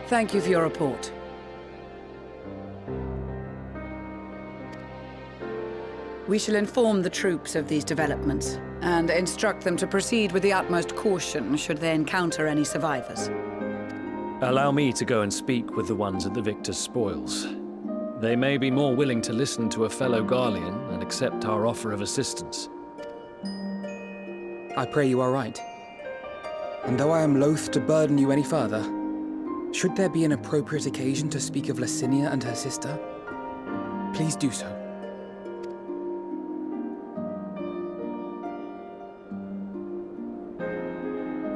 Thank you for your report. We shall inform the troops of these developments, and instruct them to proceed with the utmost caution should they encounter any survivors. Allow me to go and speak with the ones at the victor's spoils. They may be more willing to listen to a fellow Garlean and accept our offer of assistance. I pray you are right. And though I am loath to burden you any further, should there be an appropriate occasion to speak of Licinia and her sister, please do so.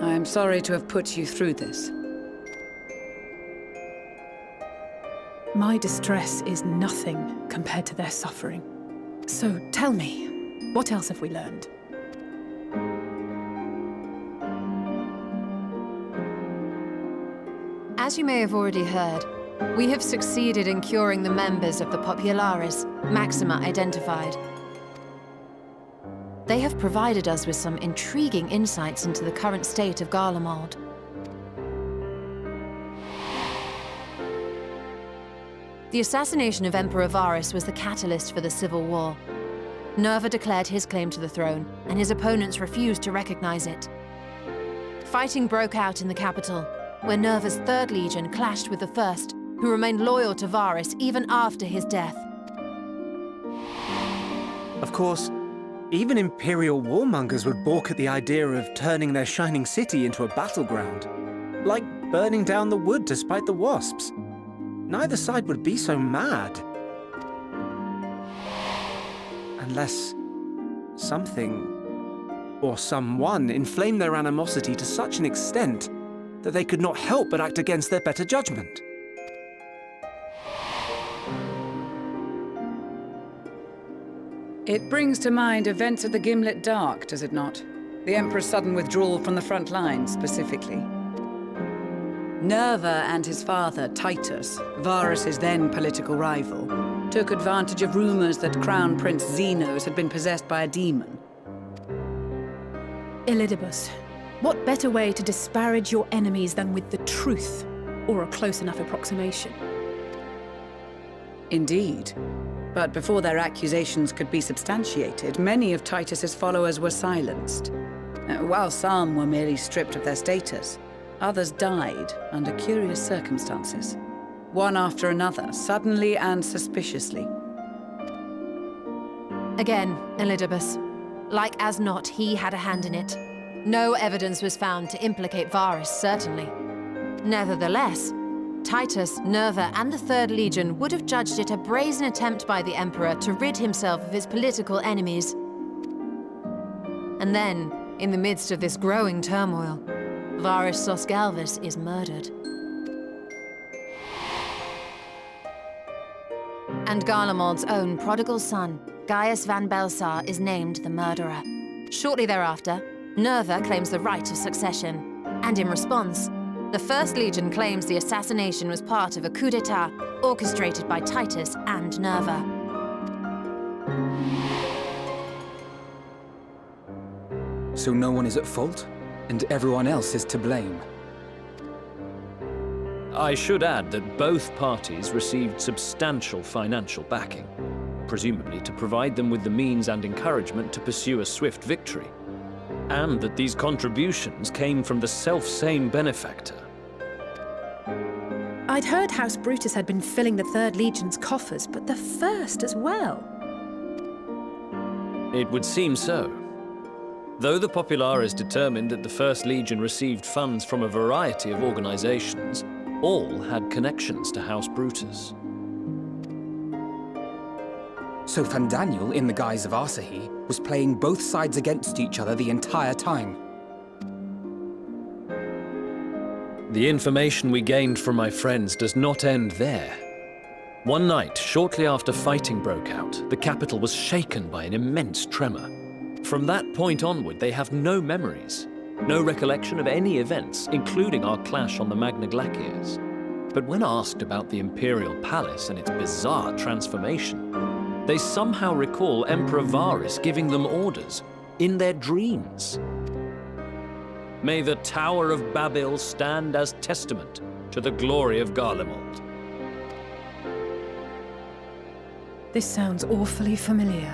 I am sorry to have put you through this. My distress is nothing compared to their suffering. So tell me, what else have we learned? As you may have already heard, we have succeeded in curing the members of the Populares, Maxima identified. They have provided us with some intriguing insights into the current state of Garlemald. The assassination of Emperor Varus was the catalyst for the civil war. Nerva declared his claim to the throne, and his opponents refused to recognize it. Fighting broke out in the capital, where Nerva's 3rd Legion clashed with the 1st, who remained loyal to Varus even after his death. Of course, even Imperial warmongers would balk at the idea of turning their shining city into a battleground. Like burning down the wood to spite the wasps. Neither side would be so mad. Unless something or someone inflamed their animosity to such an extent that they could not help but act against their better judgment. It brings to mind events at the Gimlet Dark, does it not? The Emperor's sudden withdrawal from the front lines, specifically. Nerva and his father, Titus, Varus's then political rival, took advantage of rumors that Crown Prince Zenos had been possessed by a demon. Elidibus, what better way to disparage your enemies than with the truth, or a close enough approximation? Indeed. But before their accusations could be substantiated, many of Titus's followers were silenced. While some were merely stripped of their status, others died under curious circumstances. One after another, suddenly and suspiciously. Again, Elidibus. Like as not, he had a hand in it. No evidence was found to implicate Varus, certainly. Nevertheless, Titus, Nerva, and the 3rd Legion would have judged it a brazen attempt by the Emperor to rid himself of his political enemies. And then, in the midst of this growing turmoil, Varus Sosgalvus is murdered. And Garlemald's own prodigal son, Gaius van Belsar, is named the murderer. Shortly thereafter, Nerva claims the right of succession, and in response, the 1st Legion claims the assassination was part of a coup d'etat orchestrated by Titus and Nerva. So no one is at fault, and everyone else is to blame. I should add that both parties received substantial financial backing, presumably to provide them with the means and encouragement to pursue a swift victory, and that these contributions came from the self-same benefactor. I'd heard House Brutus had been filling the 3rd Legion's coffers, but the 1st as well. It would seem so. Though the Populares determined that the 1st Legion received funds from a variety of organizations, all had connections to House Brutus. So Fandaniel, in the guise of Asahi, was playing both sides against each other the entire time. The information we gained from my friends does not end there. One night, shortly after fighting broke out, the capital was shaken by an immense tremor. From that point onward, they have no memories, no recollection of any events, including our clash on the Magna Glaciers. But when asked about the Imperial Palace and its bizarre transformation, they somehow recall Emperor Varus giving them orders in their dreams. May the Tower of Babel stand as testament to the glory of Garlemald. This sounds awfully familiar.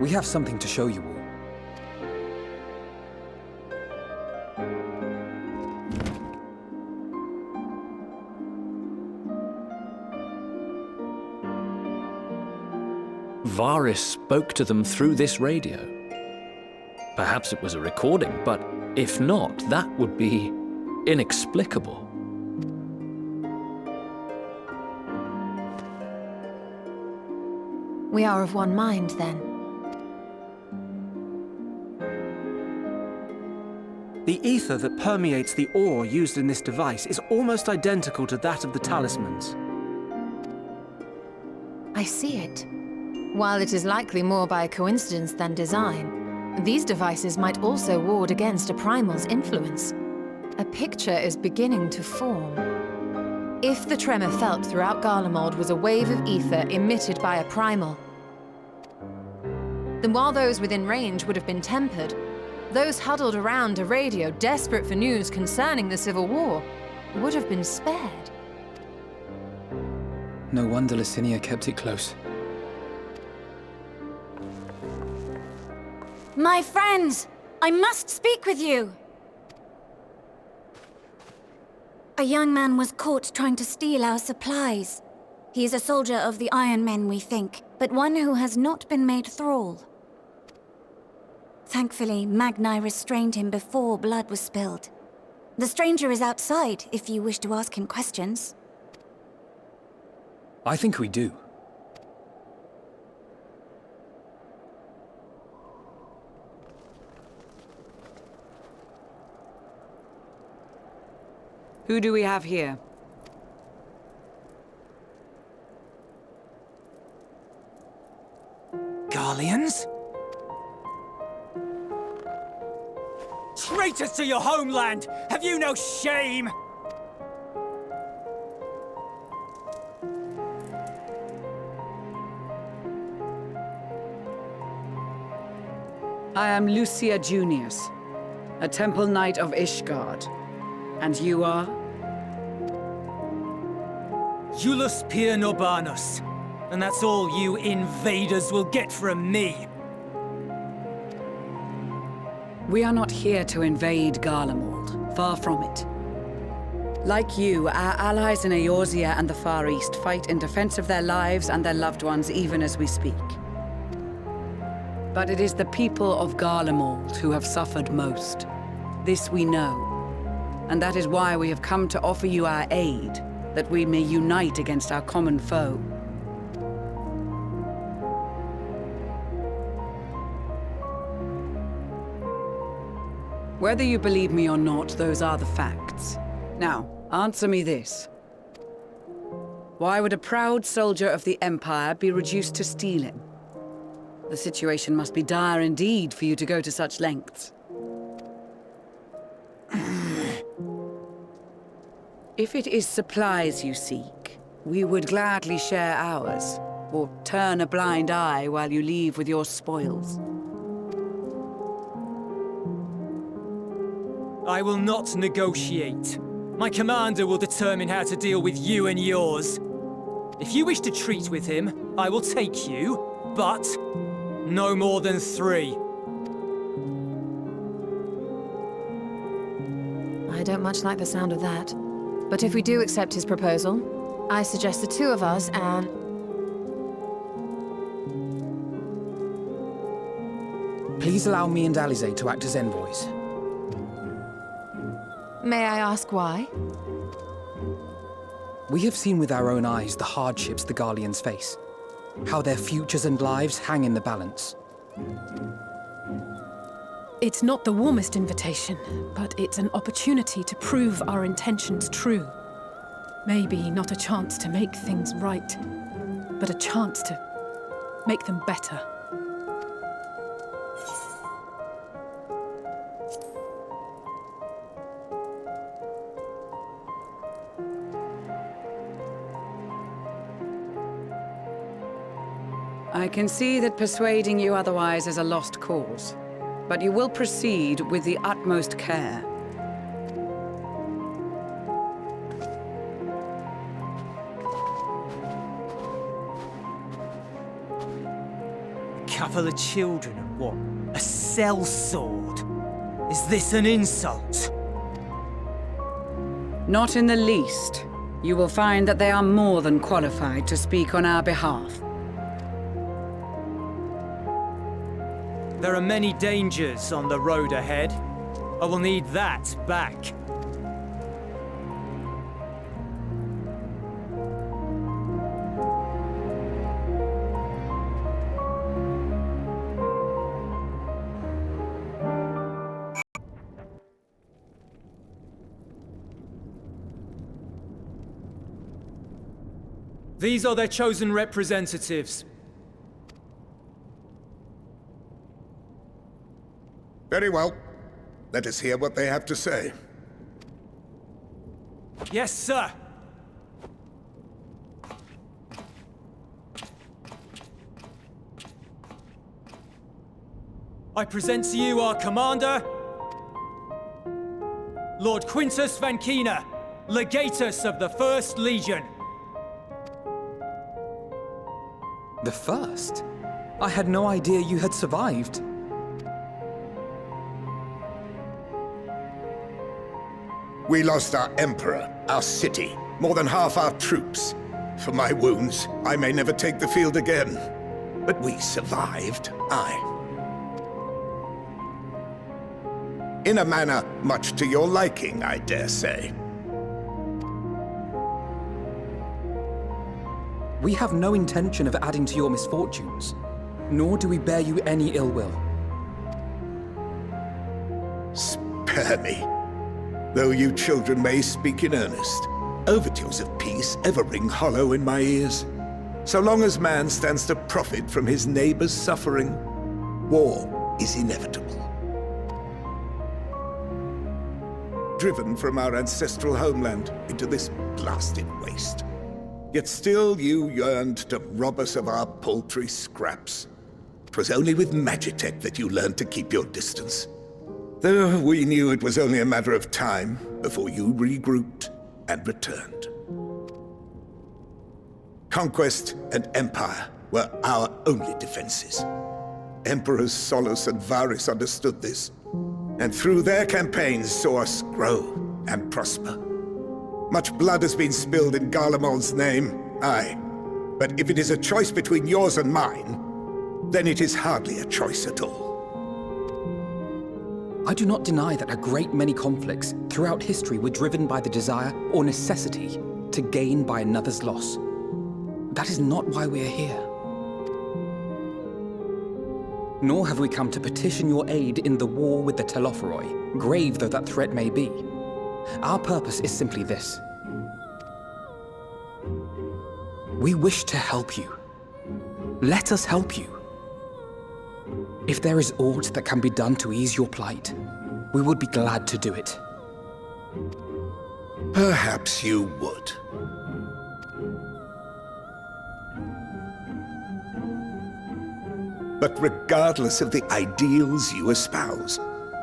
We have something to show you all. Varys spoke to them through this radio. Perhaps it was a recording, but if not, that would be inexplicable. We are of one mind, then. The ether that permeates the ore used in this device is almost identical to that of the talismans. I see it. While it is likely more by coincidence than design, these devices might also ward against a primal's influence. A picture is beginning to form. If the tremor felt throughout Garlemald was a wave of ether emitted by a primal, then while those within range would have been tempered, those huddled around a radio desperate for news concerning the Civil War would have been spared. No wonder Licinia kept it close. My friends, I must speak with you. A young man was caught trying to steal our supplies. He is a soldier of the Iron Men, we think, but one who has not been made thrall. Thankfully, Magni restrained him before blood was spilled. The stranger is outside, if you wish to ask him questions. I think we do. Who do we have here? Garleans? Traitors to your homeland! Have you no shame? I am Lucia Junius, a Temple Knight of Ishgard. And you are? Jullus Pier Norbanus. And that's all you invaders will get from me. We are not here to invade Garlemald. Far from it. Like you, our allies in Eorzea and the Far East fight in defense of their lives and their loved ones even as we speak. But it is the people of Garlemald who have suffered most. This we know. And that is why we have come to offer you our aid, that we may unite against our common foe. Whether you believe me or not, those are the facts. Now, answer me this. Why would a proud soldier of the Empire be reduced to stealing? The situation must be dire indeed for you to go to such lengths. If it is supplies you seek, we would gladly share ours, or turn a blind eye while you leave with your spoils. I will not negotiate. My commander will determine how to deal with you and yours. If you wish to treat with him, I will take you, but no more than 3. I don't much like the sound of that. But if we do accept his proposal, I suggest the 2 of us and... Please allow me and Alize to act as envoys. May I ask why? We have seen with our own eyes the hardships the Garleans face. How their futures and lives hang in the balance. It's not the warmest invitation, but it's an opportunity to prove our intentions true. Maybe not a chance to make things right, but a chance to make them better. I can see that persuading you otherwise is a lost cause. but you will proceed with the utmost care. Couple of children and what? A sellsword? Is this an insult? Not in the least. You will find that they are more than qualified to speak on our behalf. There are many dangers on the road ahead. I will need that back. These are their chosen representatives. Very well. Let us hear what they have to say. Yes, sir. I present to you our commander, Lord Quintus van Kina, Legatus of the First Legion. The first? I had no idea you had survived. We lost our emperor, our city, more than half our troops. For my wounds, I may never take the field again. But we survived, aye. In a manner much to your liking, I dare say. We have no intention of adding to your misfortunes, nor do we bear you any ill will. Spare me. Though you children may speak in earnest, overtures of peace ever ring hollow in my ears. So long as man stands to profit from his neighbor's suffering, war is inevitable. Driven from our ancestral homeland into this blasted waste. Yet still you yearned to rob us of our paltry scraps. 'Twas only with Magitech that you learned to keep your distance. Though we knew it was only a matter of time before you regrouped and returned. Conquest and empire were our only defenses. Emperors Solus and Varus understood this, and through their campaigns saw us grow and prosper. Much blood has been spilled in Garlemald's name, aye. But if it is a choice between yours and mine, then it is hardly a choice at all. I do not deny that a great many conflicts throughout history were driven by the desire or necessity to gain by another's loss. That is not why we are here. Nor have we come to petition your aid in the war with the Telophoroi, grave though that threat may be. Our purpose is simply this. We wish to help you. Let us help you. If there is aught that can be done to ease your plight, we would be glad to do it. Perhaps you would. But regardless of the ideals you espouse,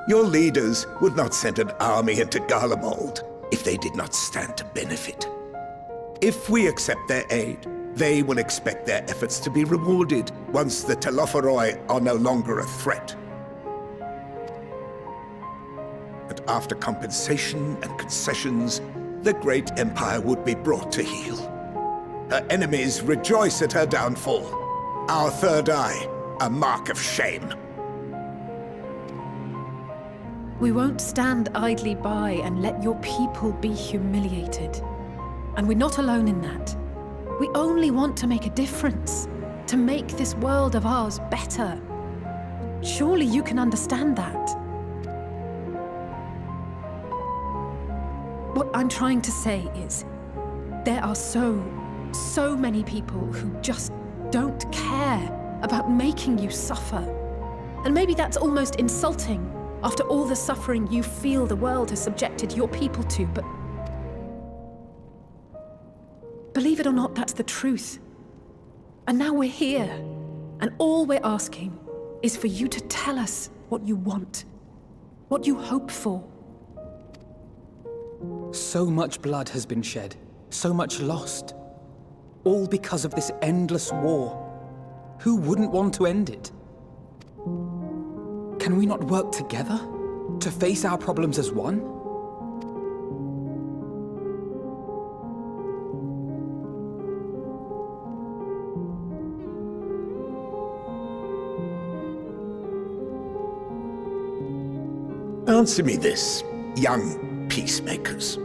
your leaders would not send an army into Garlemald if they did not stand to benefit. If we accept their aid, they will expect their efforts to be rewarded once the Telophoroi are no longer a threat. But after compensation and concessions, the great empire would be brought to heel. Her enemies rejoice at her downfall. Our third eye, a mark of shame. We won't stand idly by and let your people be humiliated. And we're not alone in that. We only want to make a difference, to make this world of ours better. Surely you can understand that. What I'm trying to say is, there are so many people who just don't care about making you suffer. And maybe that's almost insulting after all the suffering you feel the world has subjected your people to, but believe it or not, that's the truth. And now we're here, and all we're asking is for you to tell us what you want, what you hope for. So much blood has been shed, so much lost. All because of this endless war. Who wouldn't want to end it? Can we not work together? To face our problems as one? Answer me this, young peacemakers.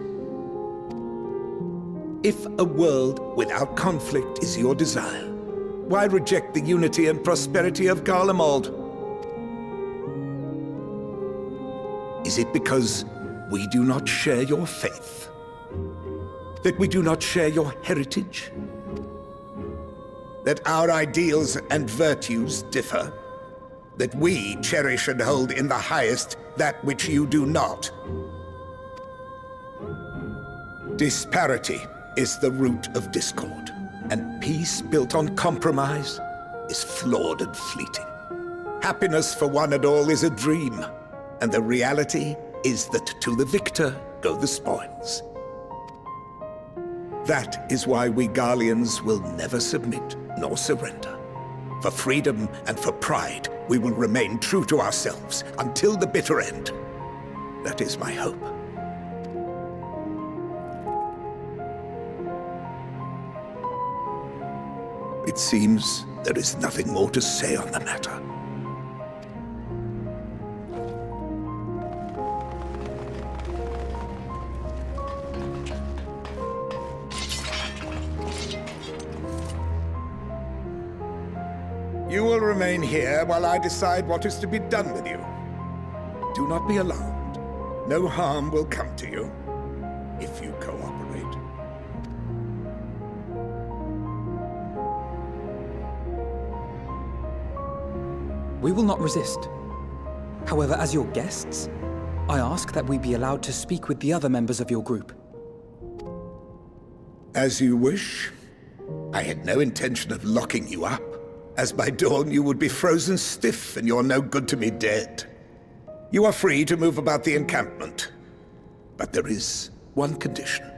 If a world without conflict is your desire, why reject the unity and prosperity of Garlemald? Is it because we do not share your faith? That we do not share your heritage? That our ideals and virtues differ? That we cherish and hold in the highest that which you do not? Disparity is the root of discord, and peace built on compromise is flawed and fleeting. Happiness for one and all is a dream, and the reality is that to the victor go the spoils. That is why we Garleans will never submit nor surrender. For freedom and for pride, we will remain true to ourselves until the bitter end. That is my hope. It seems there is nothing more to say on the matter. You will remain here while I decide what is to be done with you. Do not be alarmed. No harm will come to you if you cooperate. We will not resist. However, as your guests, I ask that we be allowed to speak with the other members of your group. As you wish. I had no intention of locking you up, as by dawn you would be frozen stiff and you're no good to me dead. You are free to move about the encampment, but there is one condition.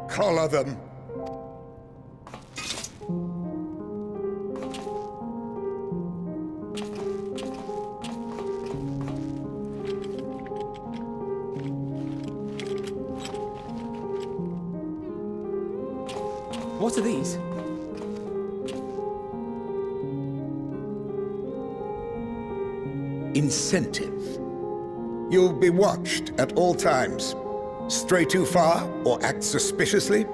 Collar them. What are these? Incentive. You'll be watched at all times. Stray too far or act suspiciously,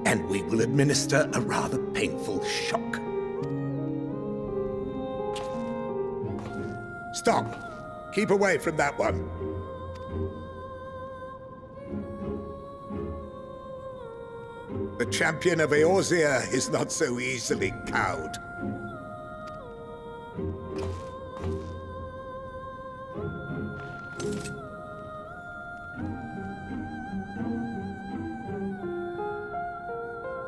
and we will administer a rather painful shock. Stop! Keep away from that one. The champion of Eorzea is not so easily cowed.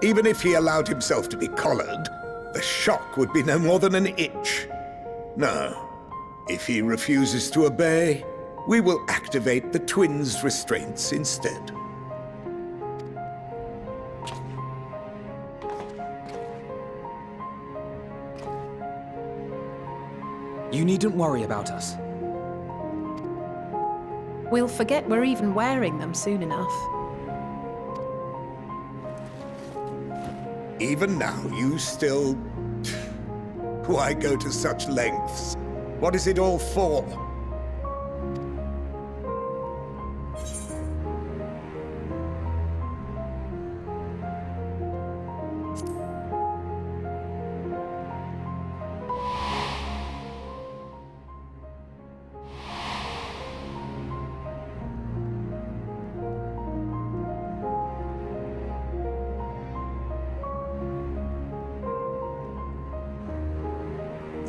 Even if he allowed himself to be collared, the shock would be no more than an itch. No. If he refuses to obey, we will activate the twins' restraints instead. You needn't worry about us. We'll forget we're even wearing them soon enough. Even now, you still... Why go to such lengths? What is it all for?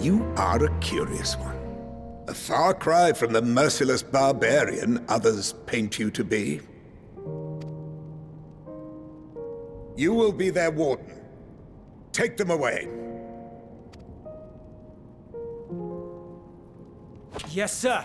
You are a curious one. A far cry from the merciless barbarian others paint you to be. You will be their warden. Take them away. Yes, sir.